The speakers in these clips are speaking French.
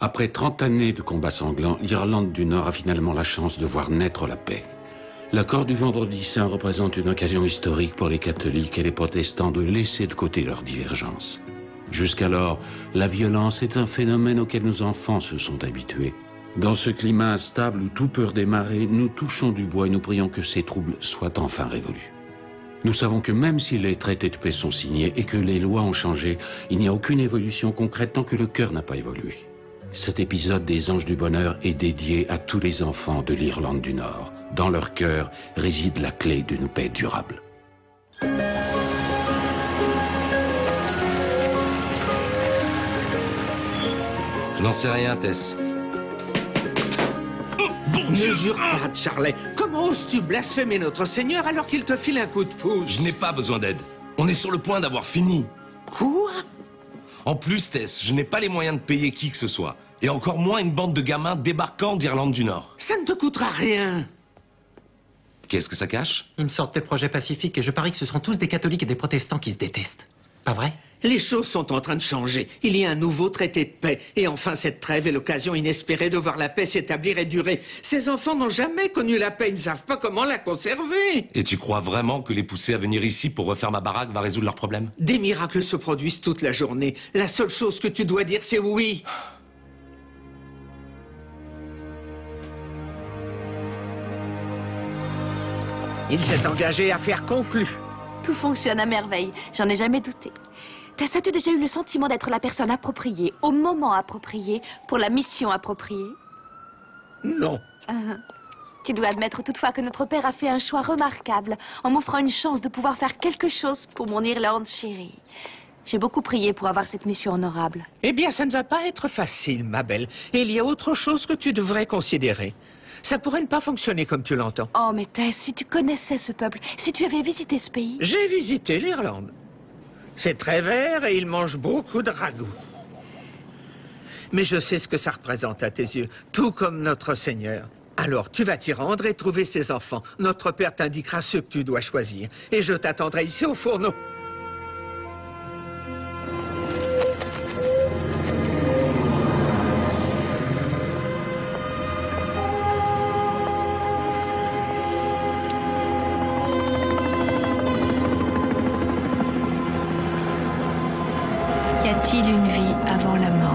Après 30 années de combats sanglants, l'Irlande du Nord a finalement la chance de voir naître la paix. L'accord du Vendredi Saint représente une occasion historique pour les catholiques et les protestants de laisser de côté leurs divergences. Jusqu'alors, la violence est un phénomène auquel nos enfants se sont habitués. Dans ce climat instable où tout peut redémarrer, nous touchons du bois et nous prions que ces troubles soient enfin révolus. Nous savons que même si les traités de paix sont signés et que les lois ont changé, il n'y a aucune évolution concrète tant que le cœur n'a pas évolué. Cet épisode des Anges du Bonheur est dédié à tous les enfants de l'Irlande du Nord. Dans leur cœur réside la clé d'une paix durable. Je n'en sais rien, Tess. Ne jure pas, Charlie. Comment oses-tu blasphémer notre Seigneur alors qu'il te file un coup de pouce? Je n'ai pas besoin d'aide. On est sur le point d'avoir fini. Quoi? En plus, Tess, je n'ai pas les moyens de payer qui que ce soit. Et encore moins une bande de gamins débarquant d'Irlande du Nord. Ça ne te coûtera rien. Qu'est-ce que ça cache? Une sorte de projet pacifique, et je parie que ce sont tous des catholiques et des protestants qui se détestent. Pas vrai? Les choses sont en train de changer. Il y a un nouveau traité de paix. Et enfin, cette trêve est l'occasion inespérée de voir la paix s'établir et durer. Ces enfants n'ont jamais connu la paix. Ils ne savent pas comment la conserver. Et tu crois vraiment que les pousser à venir ici pour refaire ma baraque va résoudre leurs problèmes? Des miracles se produisent toute la journée. La seule chose que tu dois dire, c'est oui. Il s'est engagé à faire conclu. Tout fonctionne à merveille, j'en ai jamais douté. As-tu déjà eu le sentiment d'être la personne appropriée, au moment approprié, pour la mission appropriée? Non. Tu dois admettre toutefois que notre père a fait un choix remarquable en m'offrant une chance de pouvoir faire quelque chose pour mon Irlande chérie. J'ai beaucoup prié pour avoir cette mission honorable. Eh bien, ça ne va pas être facile, ma belle. Et il y a autre chose que tu devrais considérer. Ça pourrait ne pas fonctionner comme tu l'entends. Oh, mais Tess, si tu connaissais ce peuple, si tu avais visité ce pays... J'ai visité l'Irlande. C'est très vert et ils mangent beaucoup de ragoût. Mais je sais ce que ça représente à tes yeux, tout comme notre Seigneur. Alors, tu vas t'y rendre et trouver ses enfants. Notre Père t'indiquera ceux que tu dois choisir. Et je t'attendrai ici au fourneau. Y a-t-il une vie avant la mort?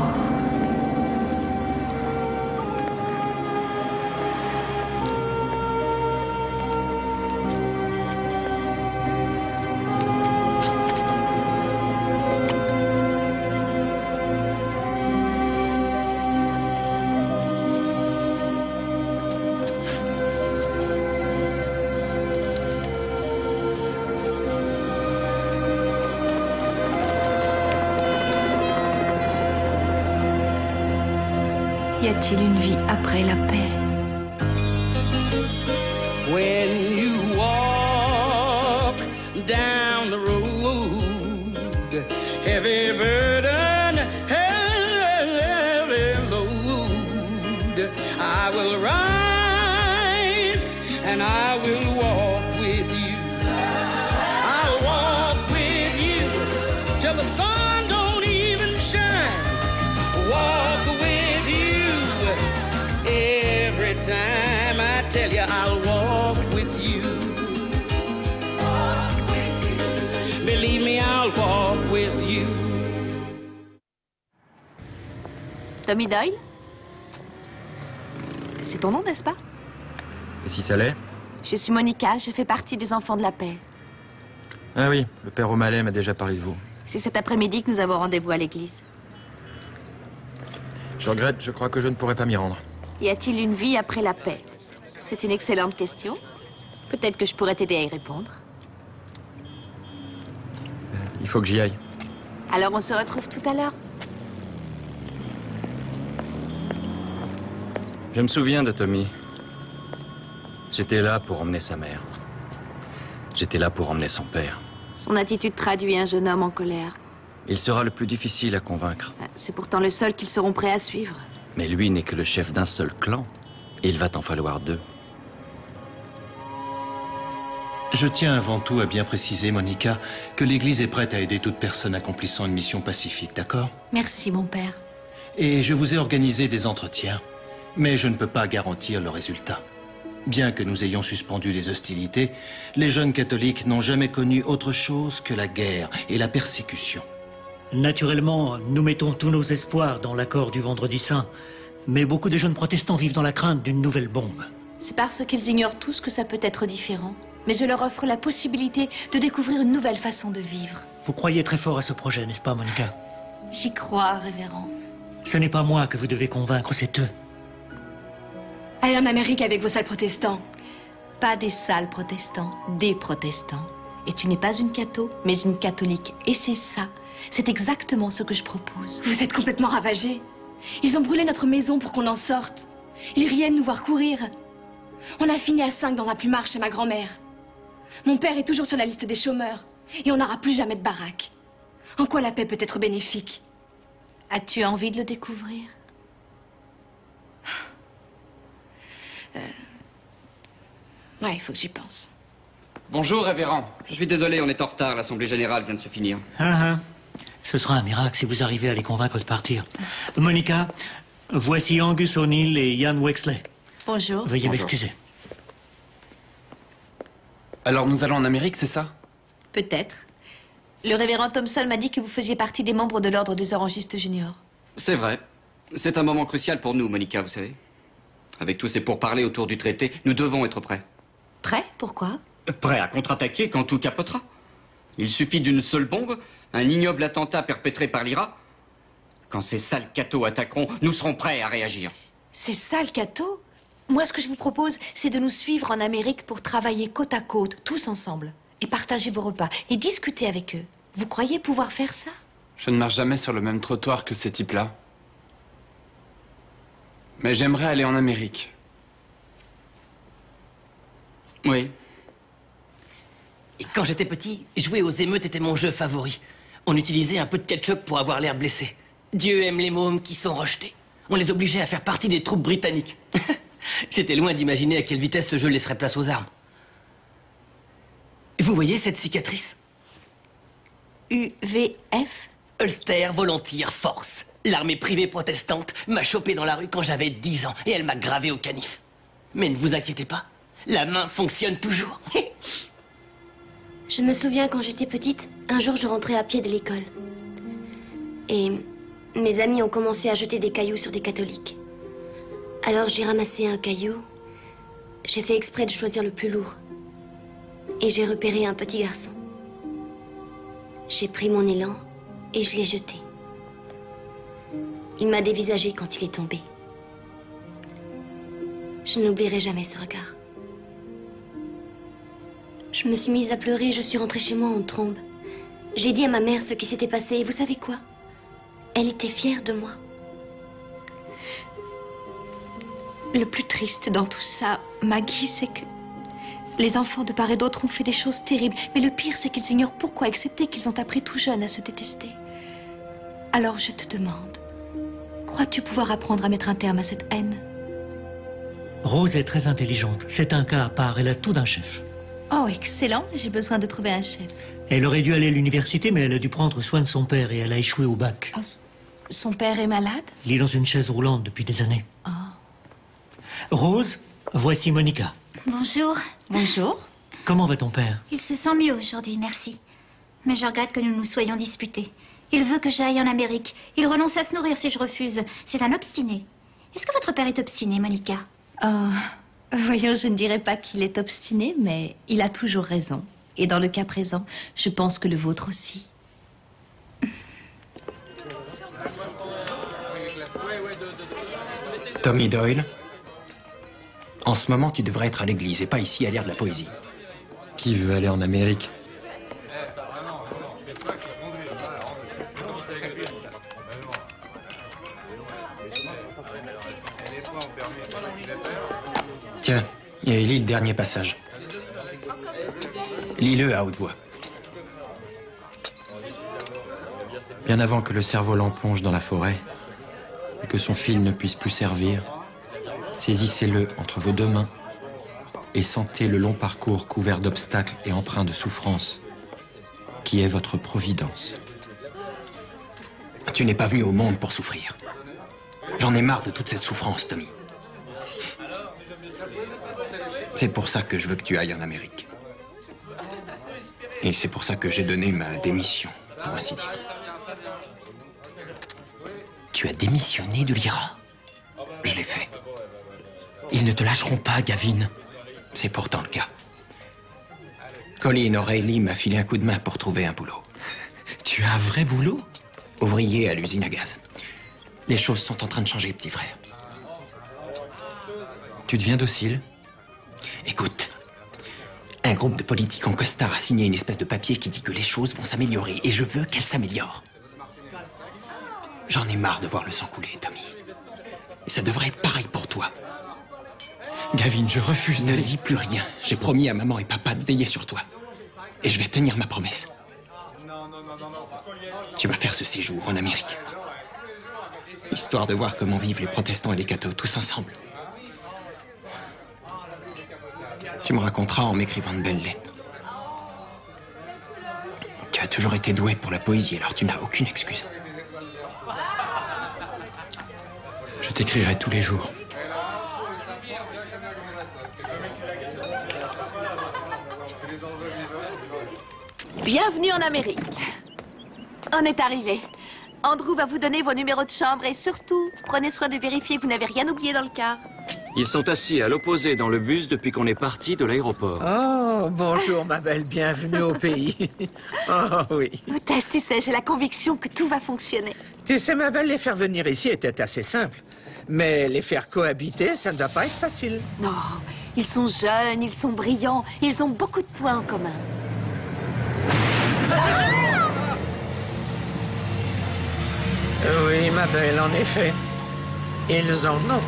Y a-t-il une vie après la paix? When you walk down the road, heavy burden, heavy load, I will rise and I will walk with you. I'll walk with you till the sun don't even shine. Walk with you every time I tell you I'll walk with you. Walk with you. Believe me, I'll walk with you. Tommy Doyle? C'est ton nom, n'est-ce pas? Et si ça l'est? Je suis Monica, je fais partie des enfants de la paix. Ah oui, le père O'Malley m'a déjà parlé de vous. C'est cet après-midi que nous avons rendez-vous à l'église. Je regrette, je crois que je ne pourrai pas m'y rendre. Y a-t-il une vie après la paix? C'est une excellente question. Peut-être que je pourrais t'aider à y répondre. Il faut que j'y aille. Alors on se retrouve tout à l'heure. Je me souviens de Tommy. J'étais là pour emmener sa mère. J'étais là pour emmener son père. Son attitude traduit un jeune homme en colère. Il sera le plus difficile à convaincre. C'est pourtant le seul qu'ils seront prêts à suivre. Mais lui n'est que le chef d'un seul clan. Et il va t'en falloir deux. Je tiens avant tout à bien préciser, Monica, que l'Église est prête à aider toute personne accomplissant une mission pacifique, d'accord? Merci, mon père. Et je vous ai organisé des entretiens. Mais je ne peux pas garantir le résultat. Bien que nous ayons suspendu les hostilités, les jeunes catholiques n'ont jamais connu autre chose que la guerre et la persécution. Naturellement, nous mettons tous nos espoirs dans l'accord du Vendredi Saint. Mais beaucoup de jeunes protestants vivent dans la crainte d'une nouvelle bombe. C'est parce qu'ils ignorent tous que ça peut être différent. Mais je leur offre la possibilité de découvrir une nouvelle façon de vivre. Vous croyez très fort à ce projet, n'est-ce pas, Monica? J'y crois, révérend. Ce n'est pas moi que vous devez convaincre, c'est eux. Allez en Amérique avec vos sales protestants. Pas des sales protestants, des protestants. Et tu n'es pas une catho, mais une catholique. Et c'est ça. C'est exactement ce que je propose. Vous êtes complètement ravagés. Ils ont brûlé notre maison pour qu'on en sorte. Ils riaient de nous voir courir. On a fini à 5 dans un plumard chez ma grand-mère. Mon père est toujours sur la liste des chômeurs. Et on n'aura plus jamais de baraque. En quoi la paix peut être bénéfique? As-tu envie de le découvrir? Ouais, il faut que j'y pense. Bonjour, révérend. Je suis désolé, on est en retard. L'Assemblée générale vient de se finir. Ce sera un miracle si vous arrivez à les convaincre de partir. Monica, voici Angus O'Neill et Ian Wexley. Bonjour. Veuillez m'excuser. Alors nous allons en Amérique, c'est ça? Peut-être. Le révérend Thompson m'a dit que vous faisiez partie des membres de l'Ordre des Orangistes Juniors. C'est vrai. C'est un moment crucial pour nous, Monica, vous savez. Avec tous ces pourparlers autour du traité, nous devons être prêts. Prêts? Pourquoi? Prêts à contre-attaquer quand tout capotera. Il suffit d'une seule bombe, un ignoble attentat perpétré par l'IRA. Quand ces sales cathos attaqueront, nous serons prêts à réagir. Ces sales cathos? Moi, ce que je vous propose, c'est de nous suivre en Amérique pour travailler côte à côte, tous ensemble. Et partager vos repas, et discuter avec eux. Vous croyez pouvoir faire ça? Je ne marche jamais sur le même trottoir que ces types-là. Mais j'aimerais aller en Amérique. Oui. Et quand j'étais petit, jouer aux émeutes était mon jeu favori. On utilisait un peu de ketchup pour avoir l'air blessé. Dieu aime les mômes qui sont rejetés. On les obligeait à faire partie des troupes britanniques. J'étais loin d'imaginer à quelle vitesse ce jeu laisserait place aux armes. Vous voyez cette cicatrice? UVF? Ulster Volunteer Force. L'armée privée protestante m'a chopé dans la rue quand j'avais 10 ans et elle m'a gravé au canif. Mais ne vous inquiétez pas, la main fonctionne toujours. Je me souviens quand j'étais petite, un jour je rentrais à pied de l'école. Et mes amis ont commencé à jeter des cailloux sur des catholiques. Alors j'ai ramassé un caillou, j'ai fait exprès de choisir le plus lourd. Et j'ai repéré un petit garçon. J'ai pris mon élan et je l'ai jeté. Il m'a dévisagé quand il est tombé. Je n'oublierai jamais ce regard. Je me suis mise à pleurer et je suis rentrée chez moi en trombe. J'ai dit à ma mère ce qui s'était passé et vous savez quoi? Elle était fière de moi. Le plus triste dans tout ça, Maggie, c'est que les enfants de part et d'autre ont fait des choses terribles. Mais le pire, c'est qu'ils ignorent pourquoi, excepté qu'ils ont appris tout jeunes à se détester. Alors je te demande, crois-tu pouvoir apprendre à mettre un terme à cette haine? Rose est très intelligente. C'est un cas à part. Elle a tout d'un chef. Oh, excellent. J'ai besoin de trouver un chef. Elle aurait dû aller à l'université, mais elle a dû prendre soin de son père et elle a échoué au bac. Oh, son père est malade? Il est dans une chaise roulante depuis des années. Oh. Rose, voici Monica. Bonjour. Bonjour. Comment va ton père? Il se sent mieux aujourd'hui, merci. Mais je regrette que nous nous soyons disputés. Il veut que j'aille en Amérique. Il renonce à se nourrir si je refuse. C'est un obstiné. Est-ce que votre père est obstiné, Monica? Voyons, je ne dirais pas qu'il est obstiné, mais il a toujours raison. Et dans le cas présent, je pense que le vôtre aussi. Tommy Doyle, en ce moment, tu devrais être à l'église et pas ici à lire de la poésie. Qui veut aller en Amérique? Tiens, et lis le dernier passage. Lis-le à haute voix. Bien avant que le cerf-volant plonge dans la forêt et que son fil ne puisse plus servir, saisissez-le entre vos deux mains et sentez le long parcours couvert d'obstacles et empreint de souffrance qui est votre providence. Tu n'es pas venu au monde pour souffrir. J'en ai marre de toute cette souffrance, Tommy. C'est pour ça que je veux que tu ailles en Amérique. Et c'est pour ça que j'ai donné ma démission, pour ainsi dire. Tu as démissionné de l'IRA? Je l'ai fait. Ils ne te lâcheront pas, Gavin. C'est pourtant le cas. Colin O'Reilly m'a filé un coup de main pour trouver un boulot. Tu as un vrai boulot? Ouvrier à l'usine à gaz. Les choses sont en train de changer, petit frère. Tu deviens docile? Écoute, un groupe de politiques en costard a signé une espèce de papier qui dit que les choses vont s'améliorer, et je veux qu'elles s'améliorent. J'en ai marre de voir le sang couler, Tommy. Et ça devrait être pareil pour toi. Gavin, je refuse de... Ne dis plus rien. J'ai promis à maman et papa de veiller sur toi. Et je vais tenir ma promesse. Tu vas faire ce séjour en Amérique. Histoire de voir comment vivent les protestants et les cathos tous ensemble. Tu me raconteras en m'écrivant de belles lettres. Tu as toujours été doué pour la poésie, alors tu n'as aucune excuse. Je t'écrirai tous les jours. Bienvenue en Amérique. On est arrivé. Andrew va vous donner vos numéros de chambre et surtout, prenez soin de vérifier que vous n'avez rien oublié dans le car. Ils sont assis à l'opposé dans le bus depuis qu'on est parti de l'aéroport. Oh, bonjour ma belle, bienvenue au pays. Oh oui. Tess, tu sais, j'ai la conviction que tout va fonctionner. Tu sais ma belle, les faire venir ici était assez simple. Mais les faire cohabiter, ça ne va pas être facile. Non, ils sont jeunes, ils sont brillants, ils ont beaucoup de points en commun. Oui, ma belle, en effet. Ils en ont.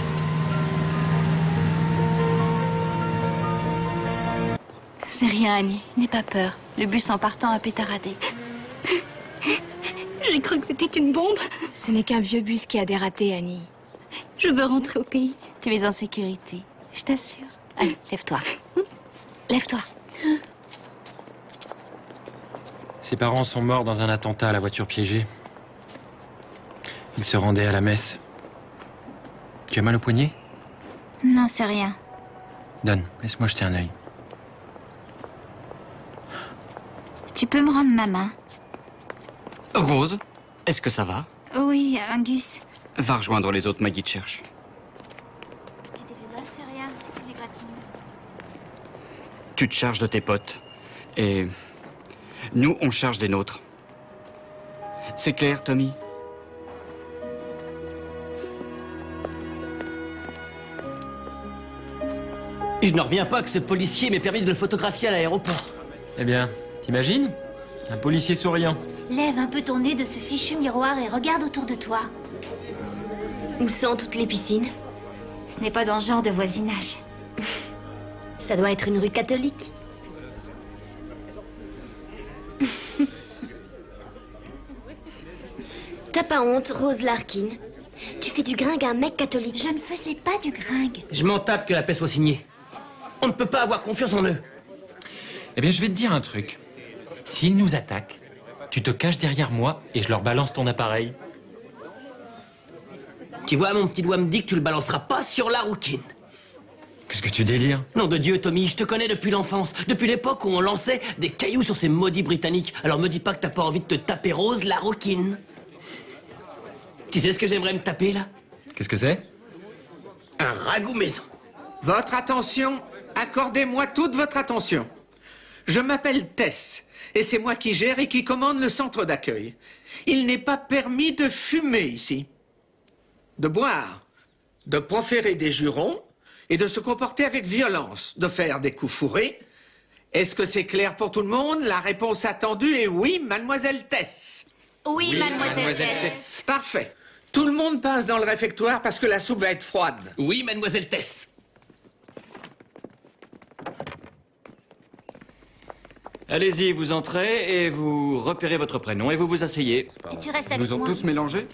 C'est rien, Annie. N'aie pas peur. Le bus en partant a pétaradé. J'ai cru que c'était une bombe. Ce n'est qu'un vieux bus qui a dératé, Annie. Je veux rentrer au pays. Tu es en sécurité, je t'assure. Allez, lève-toi. Lève-toi. Ses parents sont morts dans un attentat à la voiture piégée. Ils se rendaient à la messe. Tu as mal au poignet? Non, c'est rien. Donne, laisse-moi jeter un œil. Tu peux me rendre ma main? Rose, est-ce que ça va? Oui, Angus. Va rejoindre les autres, Maggie te cherche. Tu t'es fait mal? C'est rien, c'est qu'une égratignure. Tu te charges de tes potes. Et nous, on charge des nôtres. C'est clair, Tommy? Je ne reviens pas que ce policier m'ait permis de le photographier à l'aéroport. Eh bien, t'imagines? Un policier souriant. Lève un peu ton nez de ce fichu miroir et regarde autour de toi. Où sont toutes les piscines? Ce n'est pas dans ce genre de voisinage. Ça doit être une rue catholique. T'as pas honte, Rose Larkin? Tu fais du gringue à un mec catholique. Je ne faisais pas du gringue. Je m'en tape que la paix soit signée. On ne peut pas avoir confiance en eux. Eh bien, je vais te dire un truc. S'ils nous attaquent, tu te caches derrière moi et je leur balance ton appareil. Tu vois, mon petit doigt me dit que tu le balanceras pas sur la rouquine. Qu'est-ce que tu délires? Nom de Dieu, Tommy, je te connais depuis l'enfance. Depuis l'époque où on lançait des cailloux sur ces maudits Britanniques. Alors me dis pas que t'as pas envie de te taper Rose la rouquine. Tu sais ce que j'aimerais me taper, là? Qu'est-ce que c'est? Un ragoût maison. Votre attention, accordez-moi toute votre attention. Je m'appelle Tess, et c'est moi qui gère et qui commande le centre d'accueil. Il n'est pas permis de fumer ici, de boire, de proférer des jurons et de se comporter avec violence, de faire des coups fourrés. Est-ce que c'est clair pour tout le monde? La réponse attendue est oui, mademoiselle Tess. Oui, mademoiselle Tess. Parfait. Tout le monde passe dans le réfectoire parce que la soupe va être froide. Oui, mademoiselle Tess. Allez-y, vous entrez et vous repérez votre prénom et vous vous asseyez. Et tu restes avec Nous moi. ont tous mélangés?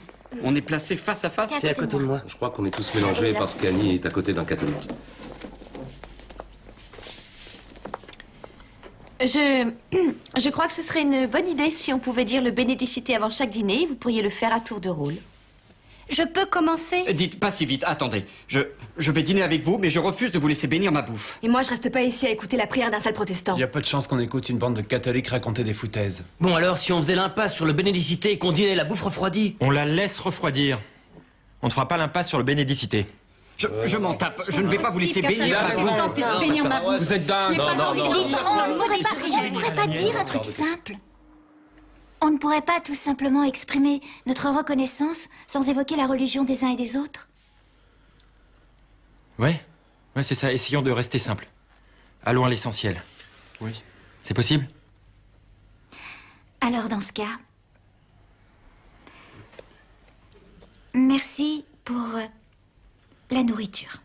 On est placés face à face? C'est à côté de moi. Je crois qu'on est tous mélangés parce qu'Annie est à côté d'un catholique. Je crois que ce serait une bonne idée si on pouvait dire le bénédicité avant chaque dîner. Vous pourriez le faire à tour de rôle. Je peux commencer? Dites pas si vite, attendez. Je vais dîner avec vous, mais je refuse de vous laisser bénir ma bouffe. Et moi, je reste pas ici à écouter la prière d'un sale protestant. Il y a peu de chances qu'on écoute une bande de catholiques raconter des foutaises. Bon alors, si on faisait l'impasse sur le bénédicité et qu'on dînait la bouffe refroidie? On la laisse refroidir. On ne fera pas l'impasse sur le bénédicité. Je m'en tape. Je ne vais pas vous laisser bénir ma bouffe. Vous êtes dingue. Dites, on ne pourrait pas dire un truc simple. On ne pourrait pas tout simplement exprimer notre reconnaissance sans évoquer la religion des uns et des autres? Ouais, c'est ça. Essayons de rester simples. Allons à l'essentiel. Oui. C'est possible? Alors, dans ce cas, merci pour la nourriture.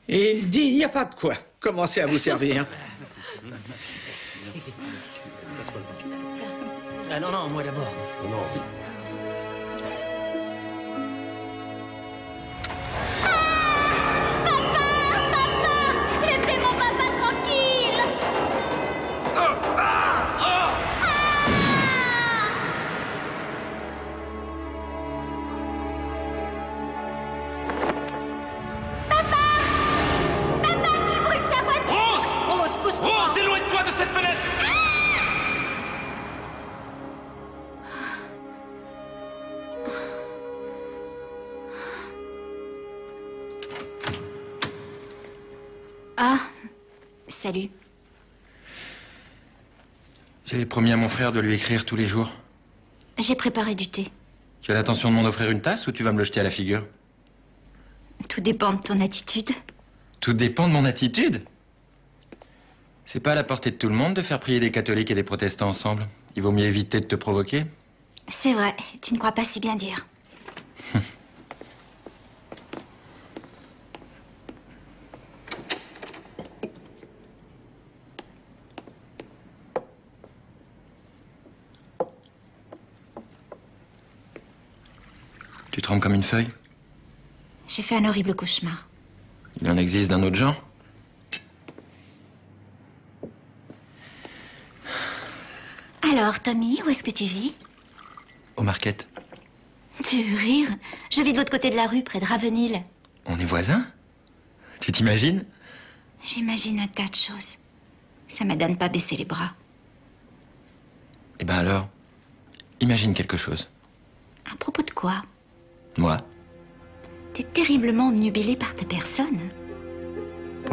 Et il dit, il n'y a pas de quoi. Commencez à vous servir. Ah non, moi d'abord. Non. Laissez mon papa tranquille! Papa, il brûle ta voiture! Rose, éloigne-toi de cette fenêtre! Ah, salut. J'avais promis à mon frère de lui écrire tous les jours. J'ai préparé du thé. Tu as l'intention de m'en offrir une tasse ou tu vas me le jeter à la figure? Tout dépend de ton attitude. Tout dépend de mon attitude. C'est pas à la portée de tout le monde de faire prier des catholiques et des protestants ensemble. Il vaut mieux éviter de te provoquer. C'est vrai, tu ne crois pas si bien dire. Tu trembles comme une feuille? J'ai fait un horrible cauchemar. Il en existe d'un autre genre? Alors, Tommy, où est-ce que tu vis? Au Market. Tu veux rire? Je vis de l'autre côté de la rue, près de Ravenhill. On est voisins? Tu t'imagines? J'imagine un tas de choses. Ça m'aide pas baisser les bras. Eh ben alors, imagine quelque chose. À propos de quoi? Moi, T'es terriblement obnubilé par ta personne.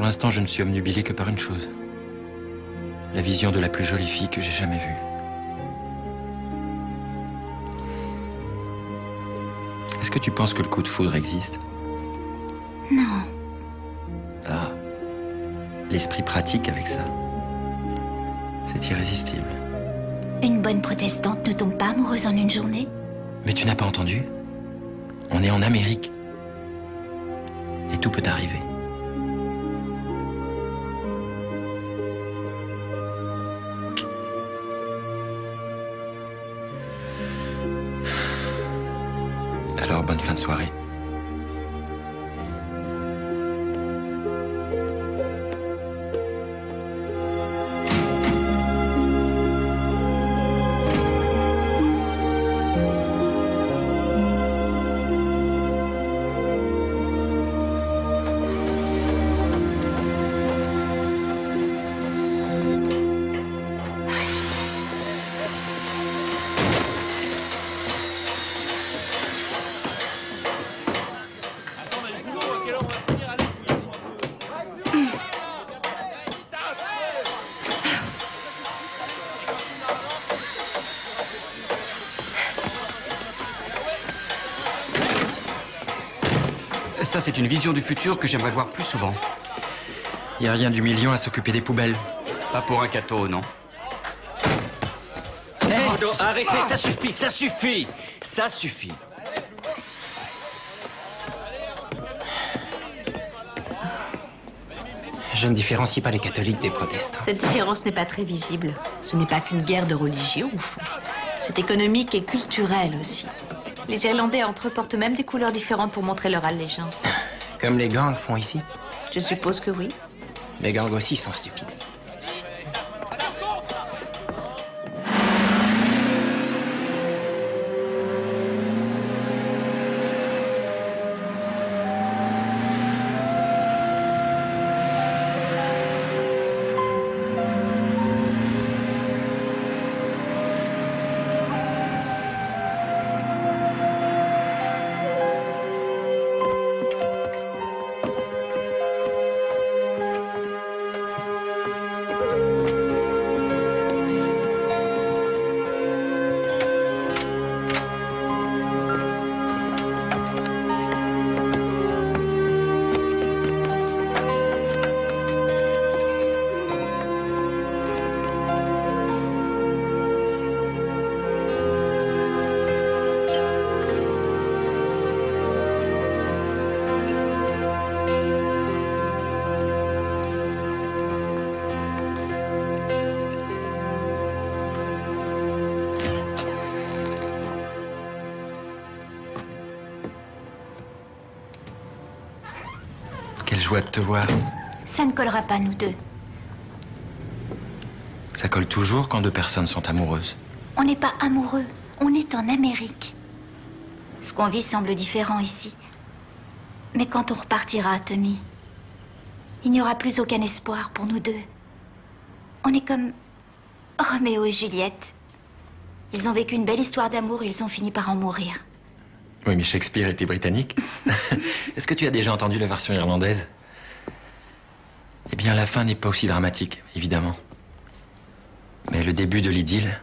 pour l'instant, je ne suis obnubilé que par une chose. La vision de la plus jolie fille que j'ai jamais vue. Est-ce que tu penses que le coup de foudre existe? Non. Ah, l'esprit pratique avec ça. C'est irrésistible. Une bonne protestante ne tombe pas amoureuse en une journée? Mais tu n'as pas entendu? On est en Amérique. Et tout peut arriver. Alors, bonne fin de soirée. Ça, c'est une vision du futur que j'aimerais voir plus souvent. Y a rien d'humiliant à s'occuper des poubelles. Pas pour un catho, non. Non, arrêtez, ça suffit, ça suffit. Ça suffit. Je ne différencie pas les catholiques des protestants. Cette différence n'est pas très visible. Ce n'est pas qu'une guerre de religion, au fond. C'est économique et culturel aussi. Les Irlandais entre eux portent même des couleurs différentes pour montrer leur allégeance. Comme les gangs font ici. Je suppose que oui. Les gangs aussi sont stupides. Quelle joie de te voir. Ça ne collera pas, nous deux. Ça colle toujours quand deux personnes sont amoureuses. On n'est pas amoureux, on est en Amérique. Ce qu'on vit semble différent ici. Mais quand on repartira, Tommy, il n'y aura plus aucun espoir pour nous deux. On est comme Roméo et Juliette. Ils ont vécu une belle histoire d'amour et ils ont fini par en mourir. Oui, mais Shakespeare était britannique. Est-ce que tu as déjà entendu la version irlandaise? Eh bien, la fin n'est pas aussi dramatique, évidemment. Mais le début de l'idylle...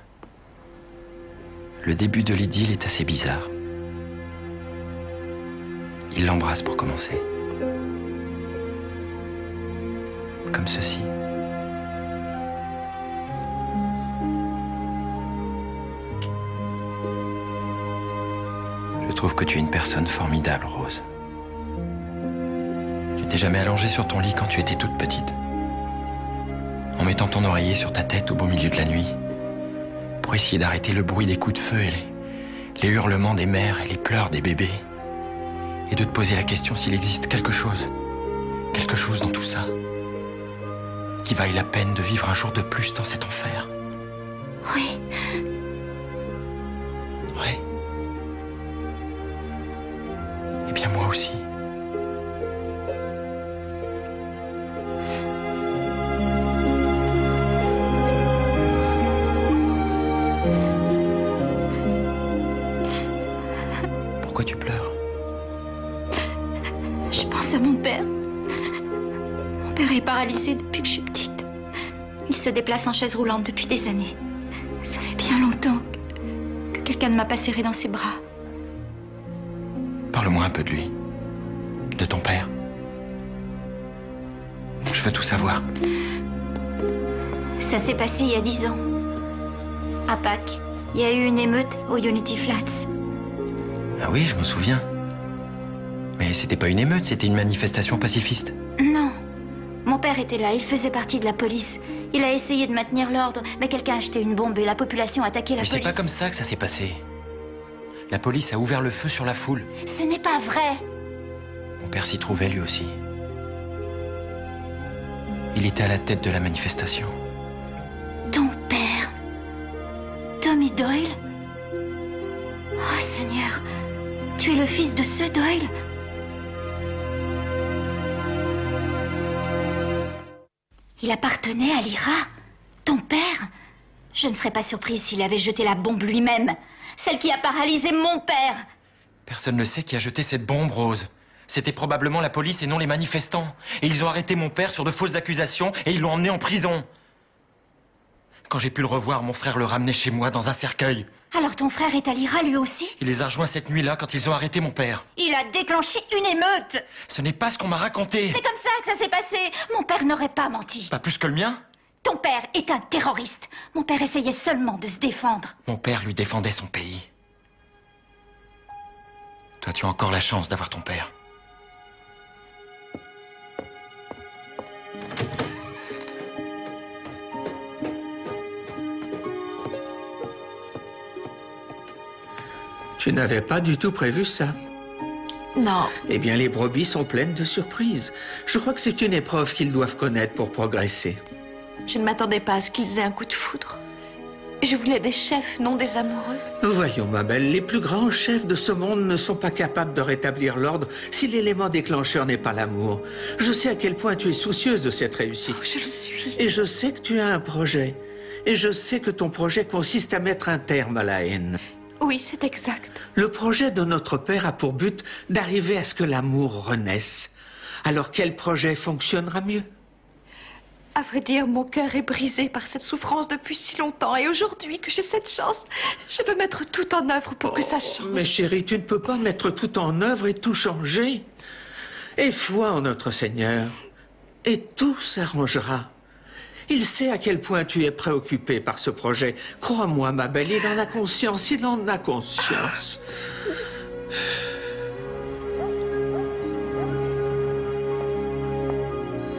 Le début de l'idylle est assez bizarre. Il l'embrasse pour commencer. Comme ceci. Je trouve que tu es une personne formidable, Rose. Tu t'es jamais allongée sur ton lit quand tu étais toute petite. En mettant ton oreiller sur ta tête au beau milieu de la nuit, pour essayer d'arrêter le bruit des coups de feu et les hurlements des mères et les pleurs des bébés, et de te poser la question s'il existe quelque chose dans tout ça, qui vaille la peine de vivre un jour de plus dans cet enfer. Oui. Ouais. Eh bien, moi aussi. Pourquoi tu pleures? Je pense à mon père. Mon père est paralysé depuis que je suis petite. Il se déplace en chaise roulante depuis des années. Ça fait bien longtemps que quelqu'un ne m'a pas serré dans ses bras. Parle-moi un peu de lui. De ton père. Je veux tout savoir. Ça s'est passé il y a 10 ans. À Pâques, il y a eu une émeute au Unity Flats. Ah oui, je m'en souviens. Mais c'était pas une émeute, c'était une manifestation pacifiste. Non. Mon père était là, il faisait partie de la police. Il a essayé de maintenir l'ordre, mais quelqu'un a acheté une bombe et la population a attaqué la police. Mais c'est pas comme ça que ça s'est passé. La police a ouvert le feu sur la foule. Ce n'est pas vrai. Mon père s'y trouvait lui aussi. Il était à la tête de la manifestation. Ton père? Tommy Doyle? Oh Seigneur, tu es le fils de ce Doyle? Il appartenait à l'IRA? Ton père? Je ne serais pas surprise s'il avait jeté la bombe lui-même. Celle qui a paralysé mon père. Personne ne sait qui a jeté cette bombe, Rose. C'était probablement la police et non les manifestants. Et ils ont arrêté mon père sur de fausses accusations et ils l'ont emmené en prison. Quand j'ai pu le revoir, mon frère le ramenait chez moi dans un cercueil. Alors ton frère est à l'IRA lui aussi? Il les a rejoints cette nuit-là quand ils ont arrêté mon père. Il a déclenché une émeute! Ce n'est pas ce qu'on m'a raconté. C'est comme ça que ça s'est passé. Mon père n'aurait pas menti. Pas plus que le mien? Ton père est un terroriste. Mon père essayait seulement de se défendre. Mon père lui défendait son pays. Toi, tu as encore la chance d'avoir ton père. Tu n'avais pas du tout prévu ça? Non. Eh bien, les brebis sont pleines de surprises. Je crois que c'est une épreuve qu'ils doivent connaître pour progresser. Je ne m'attendais pas à ce qu'ils aient un coup de foudre. Je voulais des chefs, non des amoureux. Voyons, ma belle, les plus grands chefs de ce monde ne sont pas capables de rétablir l'ordre si l'élément déclencheur n'est pas l'amour. Je sais à quel point tu es soucieuse de cette réussite. Oh, je le suis. Et je sais que tu as un projet. Et je sais que ton projet consiste à mettre un terme à la haine. Oui, c'est exact. Le projet de notre père a pour but d'arriver à ce que l'amour renaisse. Alors quel projet fonctionnera mieux? À vrai dire, mon cœur est brisé par cette souffrance depuis si longtemps. Et aujourd'hui que j'ai cette chance, je veux mettre tout en œuvre pour que ça change. Mais chérie, tu ne peux pas mettre tout en œuvre et tout changer. Aie foi en notre Seigneur, et tout s'arrangera. Il sait à quel point tu es préoccupée par ce projet. Crois-moi, ma belle, il en a conscience, il en a conscience.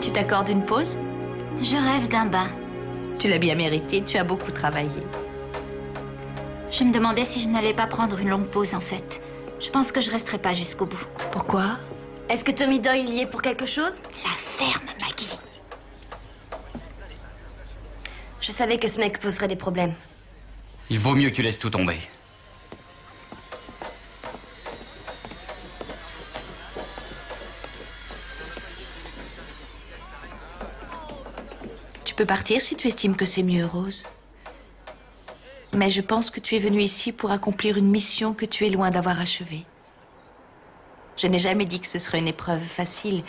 Tu t'accordes une pause? Je rêve d'un bain. Tu l'as bien mérité, tu as beaucoup travaillé. Je me demandais si je n'allais pas prendre une longue pause, en fait. Je pense que je resterai pas jusqu'au bout. Pourquoi? Est-ce que Tommy Doyle y est pour quelque chose? La ferme, Maggie. Je savais que ce mec poserait des problèmes. Il vaut mieux que tu laisses tout tomber. Tu peux partir si tu estimes que c'est mieux, Rose. Mais je pense que tu es venue ici pour accomplir une mission que tu es loin d'avoir achevée. Je n'ai jamais dit que ce serait une épreuve facile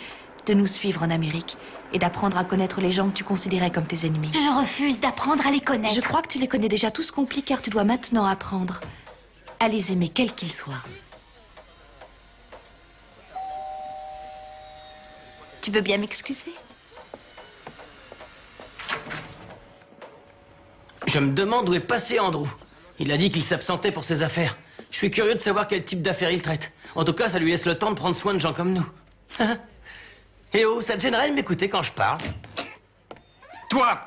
de nous suivre en Amérique et d'apprendre à connaître les gens que tu considérais comme tes ennemis. Je refuse d'apprendre à les connaître. Je crois que tu les connais déjà tous compris car tu dois maintenant apprendre à les aimer quels qu'ils soient. Tu veux bien m'excuser? Je me demande où est passé Andrew. Il a dit qu'il s'absentait pour ses affaires. Je suis curieux de savoir quel type d'affaires il traite. En tout cas, ça lui laisse le temps de prendre soin de gens comme nous. Eh oh, ça te gênerait de m'écouter quand je parle? Toi!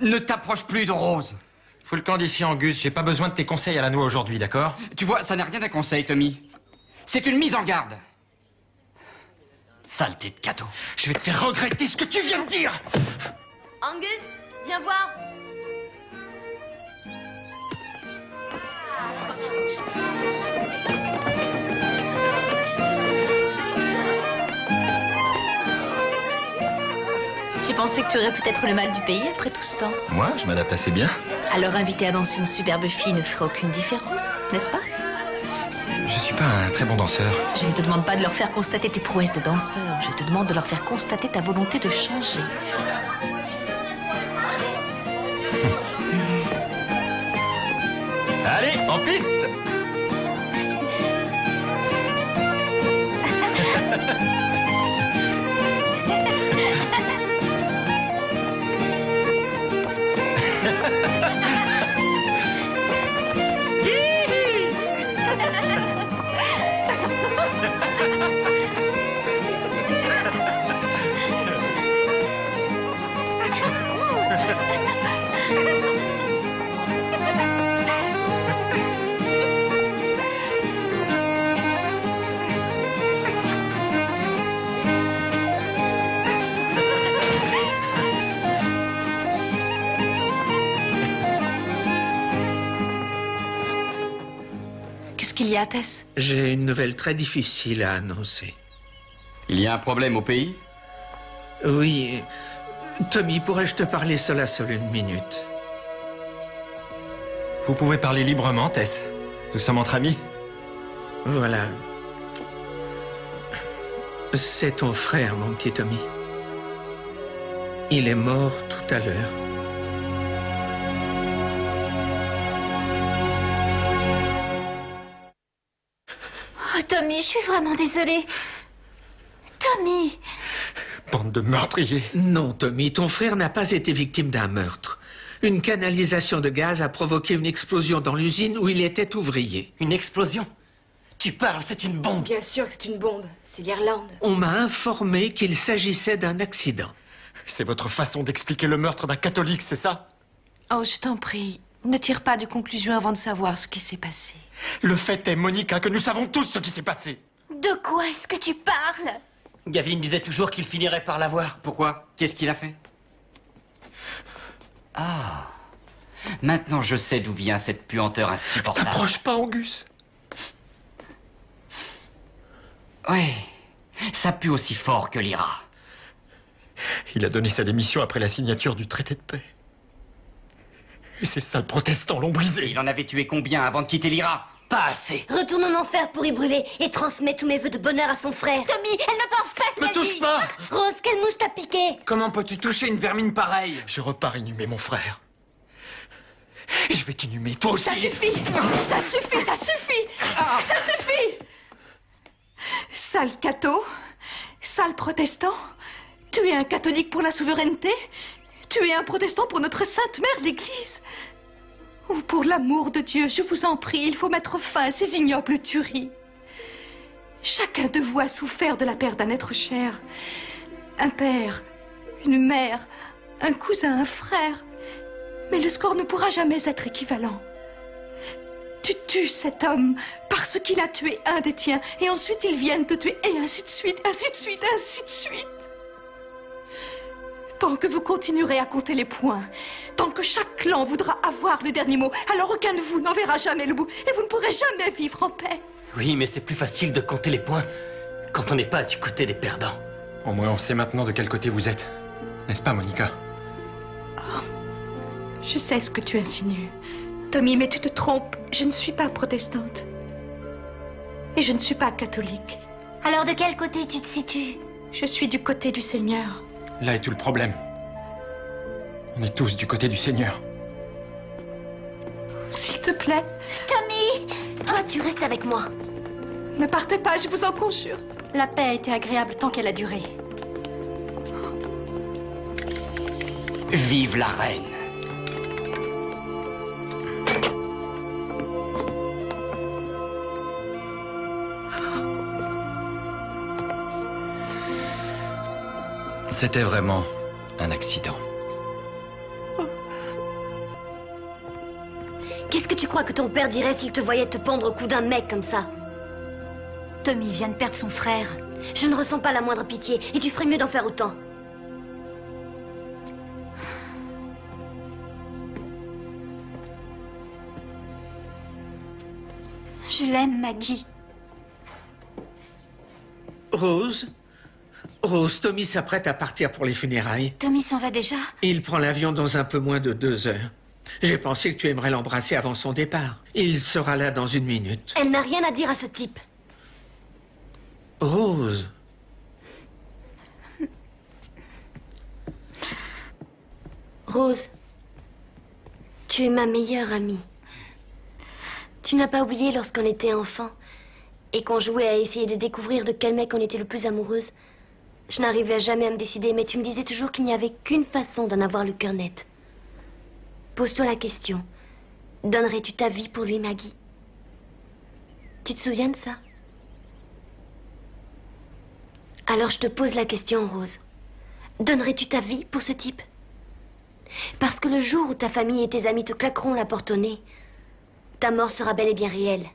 Ne t'approche plus de Rose. Faut le camp d'ici, Angus. J'ai pas besoin de tes conseils à la noix aujourd'hui, d'accord? Tu vois, ça n'a rien d'un conseil, Tommy. C'est une mise en garde. Saleté de cadeau. Je vais te faire regretter ce que tu viens de dire! Angus, viens voir. J'ai pensé que tu aurais peut-être le mal du pays après tout ce temps. Moi, je m'adapte assez bien. Alors inviter à danser une superbe fille ne ferait aucune différence, n'est-ce pas? Je suis pas un très bon danseur. Je ne te demande pas de leur faire constater tes prouesses de danseur. Je te demande de leur faire constater ta volonté de changer. Allez, en piste! Qu'est-ce qu'il y a, Tess? J'ai une nouvelle très difficile à annoncer. Il y a un problème au pays? Oui. Tommy, pourrais-je te parler seul à seul une minute? Vous pouvez parler librement, Tess. Nous sommes entre amis. Voilà. C'est ton frère, mon petit Tommy. Il est mort tout à l'heure. Oh, Tommy, je suis vraiment désolée. Tommy! Bande de meurtriers. Non, Tommy, ton frère n'a pas été victime d'un meurtre. Une canalisation de gaz a provoqué une explosion dans l'usine où il était ouvrier. Une explosion? Tu parles, c'est une bombe. Bien sûr que c'est une bombe. C'est l'Irlande. On m'a informé qu'il s'agissait d'un accident. C'est votre façon d'expliquer le meurtre d'un catholique, c'est ça? Oh, je t'en prie, ne tire pas de conclusion avant de savoir ce qui s'est passé. Le fait est, Monica, que nous savons tous ce qui s'est passé. De quoi est-ce que tu parles? Gavin disait toujours qu'il finirait par l'avoir. Pourquoi? Qu'est-ce qu'il a fait? Ah. Maintenant, je sais d'où vient cette puanteur insupportable. T'approches pas, Angus. Ouais. Ça pue aussi fort que l'IRA. Il a donné sa démission après la signature du traité de paix. Et ces sales protestants l'ont brisé. Il en avait tué combien avant de quitter l'IRA? Pas assez. Retourne en enfer pour y brûler et transmets tous mes vœux de bonheur à son frère. Tommy, elle ne pense pas ce qu'elle Me touche dit. pas! Rose, quelle mouche t'a piqué? Comment peux-tu toucher une vermine pareille? Je repars inhumer mon frère. Et je vais t'inhumer toi aussi. Ça suffit! Ça suffit, ça suffit! Ça suffit! Sale catho, sale protestant, tu es un catholique pour la souveraineté, tu es un protestant pour notre sainte mère l'Église. Oh, pour l'amour de Dieu, je vous en prie, il faut mettre fin à ces ignobles tueries. Chacun de vous a souffert de la perte d'un être cher. Un père, une mère, un cousin, un frère. Mais le score ne pourra jamais être équivalent. Tu tues cet homme parce qu'il a tué un des tiens, et ensuite ils viennent te tuer, et ainsi de suite, ainsi de suite, ainsi de suite. Tant que vous continuerez à compter les points, tant que chaque clan voudra avoir le dernier mot, alors aucun de vous n'en verra jamais le bout, et vous ne pourrez jamais vivre en paix. Oui, mais c'est plus facile de compter les points quand on n'est pas du côté des perdants. Au moins, on sait maintenant de quel côté vous êtes. N'est-ce pas, Monica? Oh, je sais ce que tu insinues. Tommy, mais tu te trompes. Je ne suis pas protestante. Et je ne suis pas catholique. Alors de quel côté tu te situes? Je suis du côté du Seigneur. Là est tout le problème. On est tous du côté du Seigneur. S'il te plaît. Tommy! Toi, tu restes avec moi. Ne partez pas, je vous en conjure. La paix a été agréable tant qu'elle a duré. Vive la reine! C'était vraiment un accident. Qu'est-ce que tu crois que ton père dirait s'il te voyait te pendre au cou d'un mec comme ça? Tommy vient de perdre son frère. Je ne ressens pas la moindre pitié, et tu ferais mieux d'en faire autant. Je l'aime, Maggie. Rose? Rose, Tommy s'apprête à partir pour les funérailles. Tommy s'en va déjà? Il prend l'avion dans un peu moins de 2 heures. J'ai pensé que tu aimerais l'embrasser avant son départ. Il sera là dans 1 minute. Elle n'a rien à dire à ce type. Rose. Rose, tu es ma meilleure amie. Tu n'as pas oublié lorsqu'on était enfant et qu'on jouait à essayer de découvrir de quel mec on était le plus amoureuse. Je n'arrivais jamais à me décider, mais tu me disais toujours qu'il n'y avait qu'une façon d'en avoir le cœur net. Pose-toi la question. Donnerais-tu ta vie pour lui, Maggie? Tu te souviens de ça? Alors je te pose la question, Rose. Donnerais-tu ta vie pour ce type? Parce que le jour où ta famille et tes amis te claqueront la porte au nez, ta mort sera bel et bien réelle.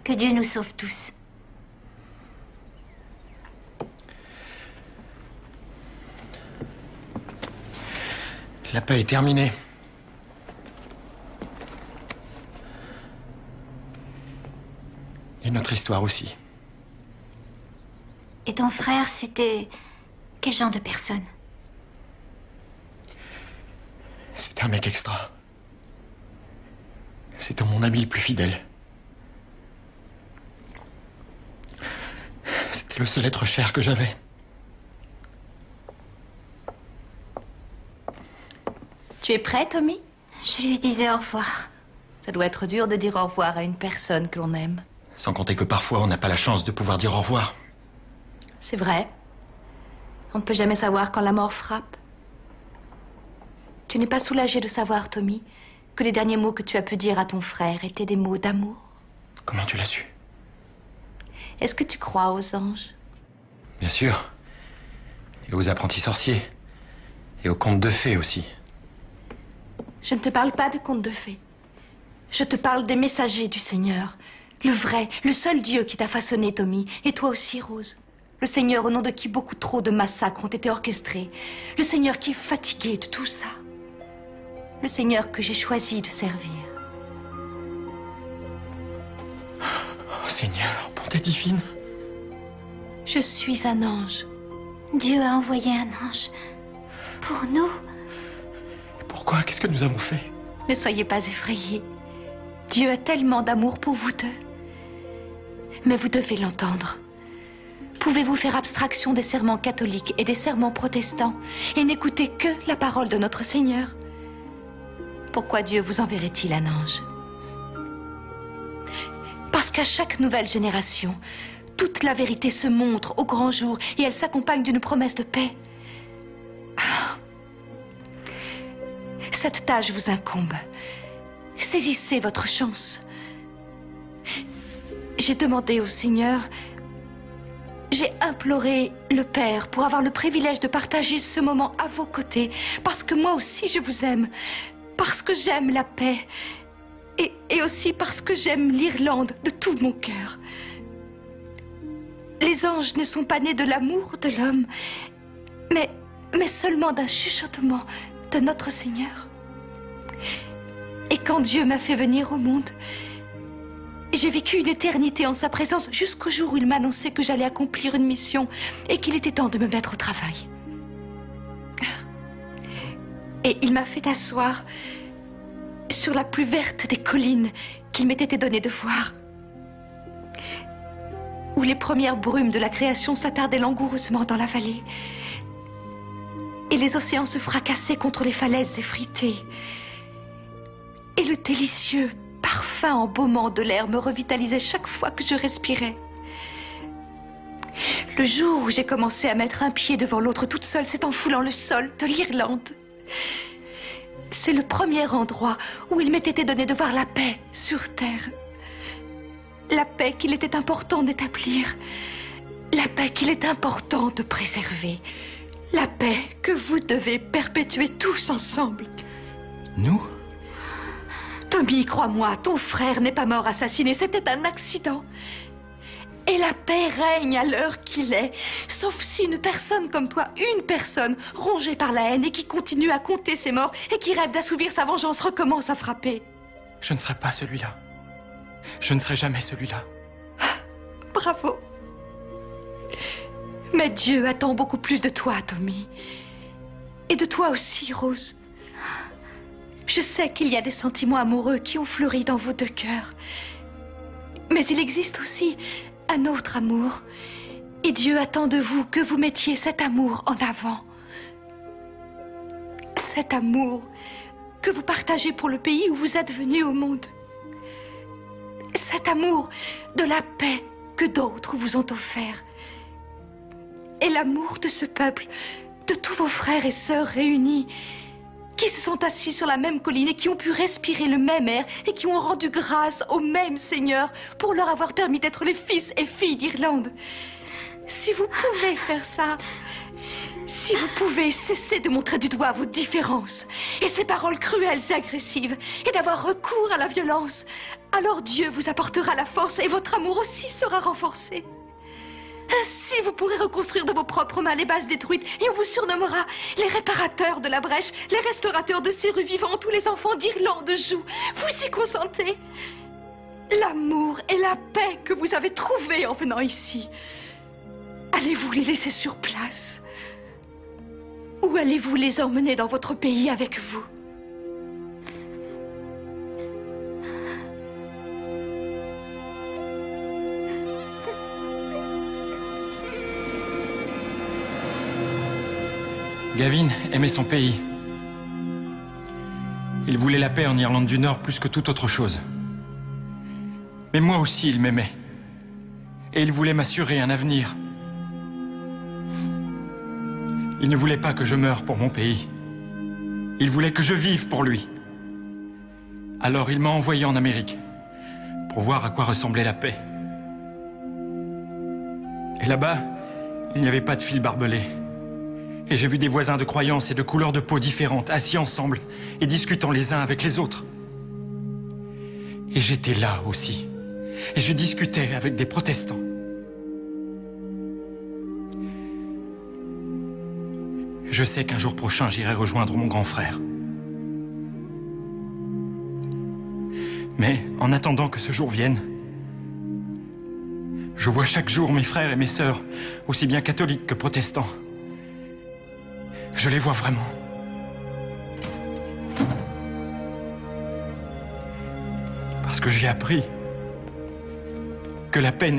Que Dieu nous sauve tous. La paix est terminée. Et notre histoire aussi. Et ton frère, c'était quel genre de personne? C'était un mec extra. C'était mon ami le plus fidèle. C'était le seul être cher que j'avais. Tu es prêt, Tommy? Je lui disais au revoir. Ça doit être dur de dire au revoir à une personne que l'on aime. Sans compter que parfois, on n'a pas la chance de pouvoir dire au revoir. C'est vrai. On ne peut jamais savoir quand la mort frappe. Tu n'es pas soulagé de savoir, Tommy, que les derniers mots que tu as pu dire à ton frère étaient des mots d'amour? Comment tu l'as su? Est-ce que tu crois aux anges? Bien sûr. Et aux apprentis sorciers. Et aux contes de fées aussi. Je ne te parle pas de contes de fées. Je te parle des messagers du Seigneur. Le vrai, le seul Dieu qui t'a façonné, Tommy. Et toi aussi, Rose. Le Seigneur au nom de qui beaucoup trop de massacres ont été orchestrés. Le Seigneur qui est fatigué de tout ça. Le Seigneur que j'ai choisi de servir. Oh Seigneur, bonté divine. Je suis un ange. Dieu a envoyé un ange pour nous. Pourquoi? Qu'est-ce que nous avons fait? Ne soyez pas effrayés. Dieu a tellement d'amour pour vous deux. Mais vous devez l'entendre. Pouvez-vous faire abstraction des serments catholiques et des serments protestants et n'écouter que la parole de notre Seigneur? Pourquoi Dieu vous enverrait-il un ange? Parce qu'à chaque nouvelle génération, toute la vérité se montre au grand jour et elle s'accompagne d'une promesse de paix. Cette tâche vous incombe. Saisissez votre chance. J'ai demandé au Seigneur, j'ai imploré le Père pour avoir le privilège de partager ce moment à vos côtés, parce que moi aussi je vous aime, parce que j'aime la paix, et aussi parce que j'aime l'Irlande de tout mon cœur. Les anges ne sont pas nés de l'amour de l'homme, mais seulement d'un chuchotement de notre Seigneur. Et quand Dieu m'a fait venir au monde, j'ai vécu une éternité en sa présence jusqu'au jour où il m'a annoncé que j'allais accomplir une mission et qu'il était temps de me mettre au travail. Et il m'a fait asseoir sur la plus verte des collines qu'il m'ait été donné de voir, où les premières brumes de la création s'attardaient langoureusement dans la vallée, et les océans se fracassaient contre les falaises effritées, et le délicieux parfum embaumant de l'air me revitalisait chaque fois que je respirais. Le jour où j'ai commencé à mettre un pied devant l'autre toute seule, c'est en foulant le sol de l'Irlande. C'est le premier endroit où il m'ait été donné de voir la paix sur terre. La paix qu'il était important d'établir. La paix qu'il est important de préserver. La paix que vous devez perpétuer tous ensemble. Nous? Tommy, crois-moi, ton frère n'est pas mort assassiné, c'était un accident. Et la paix règne à l'heure qu'il est, sauf si une personne comme toi, une personne rongée par la haine et qui continue à compter ses morts et qui rêve d'assouvir sa vengeance recommence à frapper. Je ne serai pas celui-là. Je ne serai jamais celui-là. Bravo. Mais Dieu attend beaucoup plus de toi, Tommy. Et de toi aussi, Rose. Je sais qu'il y a des sentiments amoureux qui ont fleuri dans vos deux cœurs. Mais il existe aussi un autre amour. Et Dieu attend de vous que vous mettiez cet amour en avant. Cet amour que vous partagez pour le pays où vous êtes venus au monde. Cet amour de la paix que d'autres vous ont offert. Et l'amour de ce peuple, de tous vos frères et sœurs réunis, qui se sont assis sur la même colline et qui ont pu respirer le même air et qui ont rendu grâce au même Seigneur pour leur avoir permis d'être les fils et filles d'Irlande. Si vous pouvez faire ça, si vous pouvez cesser de montrer du doigt vos différences et ces paroles cruelles et agressives et d'avoir recours à la violence, alors Dieu vous apportera la force et votre amour aussi sera renforcé. Ainsi, vous pourrez reconstruire de vos propres mains les bases détruites et on vous surnommera les réparateurs de la brèche, les restaurateurs de ces rues vivantes où les enfants d'Irlande jouent. Vous y consentez? L'amour et la paix que vous avez trouvés en venant ici, allez-vous les laisser sur place? Ou allez-vous les emmener dans votre pays avec vous? Gavin aimait son pays. Il voulait la paix en Irlande du Nord plus que toute autre chose. Mais moi aussi, il m'aimait. Et il voulait m'assurer un avenir. Il ne voulait pas que je meure pour mon pays. Il voulait que je vive pour lui. Alors il m'a envoyé en Amérique pour voir à quoi ressemblait la paix. Et là-bas, il n'y avait pas de fil barbelé. Et j'ai vu des voisins de croyances et de couleurs de peau différentes assis ensemble et discutant les uns avec les autres. Et j'étais là aussi. Et je discutais avec des protestants. Je sais qu'un jour prochain, j'irai rejoindre mon grand frère. Mais en attendant que ce jour vienne, je vois chaque jour mes frères et mes sœurs, aussi bien catholiques que protestants. Je les vois vraiment. Parce que j'ai appris que la paix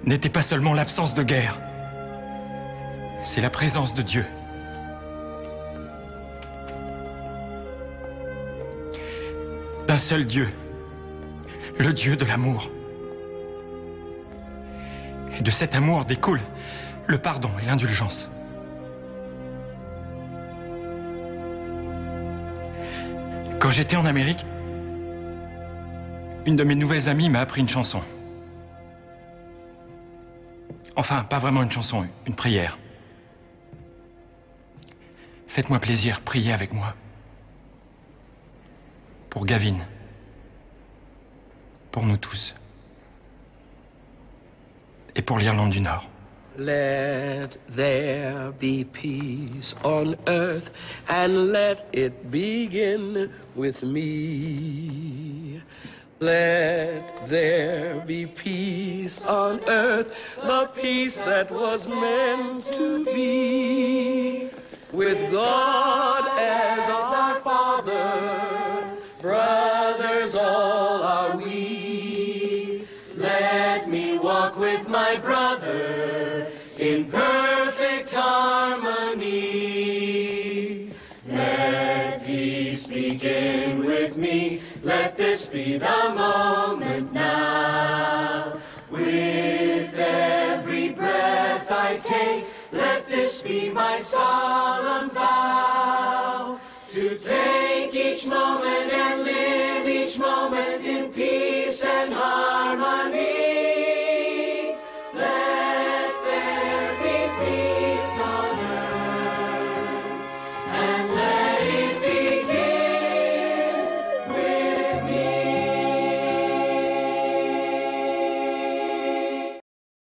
n'était pas seulement l'absence de guerre. C'est la présence de Dieu. D'un seul Dieu, le Dieu de l'amour. Et de cet amour découle le pardon et l'indulgence. Quand j'étais en Amérique, une de mes nouvelles amies m'a appris une chanson. Enfin, pas vraiment une chanson, une prière. Faites-moi plaisir, priez avec moi. Pour Gavin. Pour nous tous. Et pour l'Irlande du Nord. Let there be peace on earth, and let it begin with me. Let there be peace on earth, the peace that was meant to be. With God as our Father, brothers all are we. Let me walk with my brother in perfect harmony. Let peace begin with me. Let this be the moment now. With every breath I take, let this be my solemn vow. To take each moment and live each moment in peace and harmony.